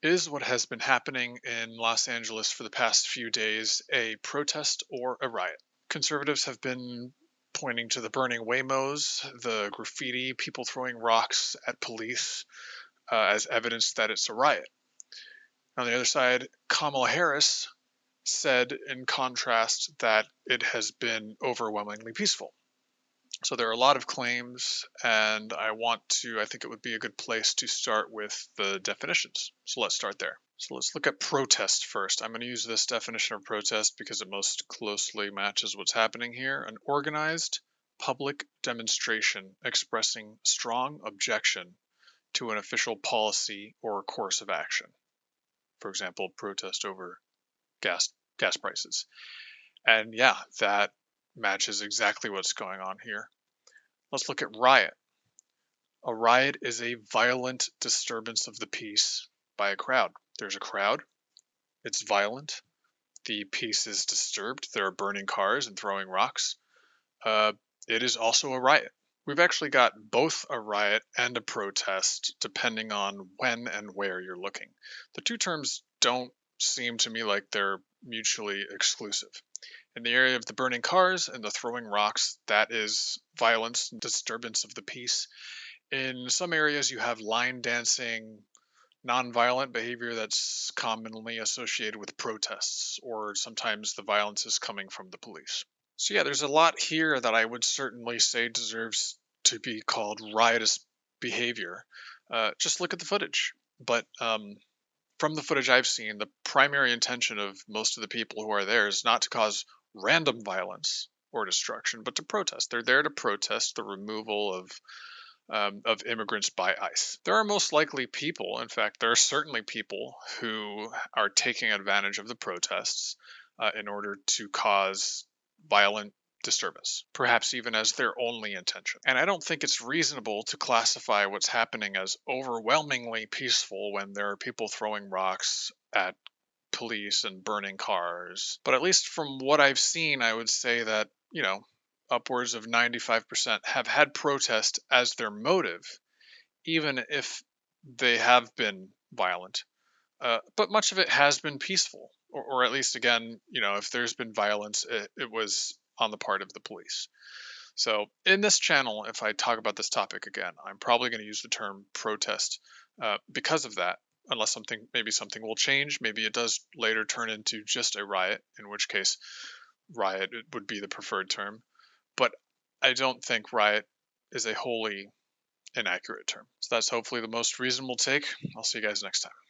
Is what has been happening in Los Angeles for the past few days a protest or a riot? Conservatives have been pointing to the burning Waymos, the graffiti, people throwing rocks at police as evidence that it's a riot. On the other side, Kamala Harris said in contrast that it has been overwhelmingly peaceful. So there are a lot of claims, and I think it would be a good place to start with the definitions. So let's start there. So let's look at protest first. I'm going to use this definition of protest because it most closely matches what's happening here. An organized public demonstration expressing strong objection to an official policy or course of action. For example, protest over gas prices. And yeah, that matches exactly what's going on here. Let's look at riot. A riot is a violent disturbance of the peace by a crowd. There's a crowd, it's violent, the peace is disturbed, there are burning cars and throwing rocks. It is also a riot. We've actually got both a riot and a protest depending on when and where you're looking. The two terms don't seem to me like they're mutually exclusive. In the area of the burning cars and the throwing rocks, that is violence, disturbance of the peace. In some areas, you have line dancing, nonviolent behavior that's commonly associated with protests, or sometimes the violence is coming from the police. So, yeah, there's a lot here that I would certainly say deserves to be called riotous behavior. Just look at the footage. But from the footage I've seen, the primary intention of most of the people who are there is not to cause random violence or destruction, but to protest. They're there to protest the removal of immigrants by ICE. There are most likely people, in fact, there are certainly people who are taking advantage of the protests in order to cause violent disturbance, perhaps even as their only intention. And I don't think it's reasonable to classify what's happening as overwhelmingly peaceful when there are people throwing rocks at police and burning cars. But at least from what I've seen, I would say that, upwards of 95% have had protest as their motive, even if they have been violent. But much of it has been peaceful, or at least, again, if there's been violence, it was on the part of the police. So in this channel, if I talk about this topic again, I'm probably going to use the term protest because of that, unless maybe something will change. Maybe it does later turn into just a riot, in which case riot would be the preferred term. But I don't think riot is a wholly inaccurate term. So that's hopefully the most reasonable take. I'll see you guys next time.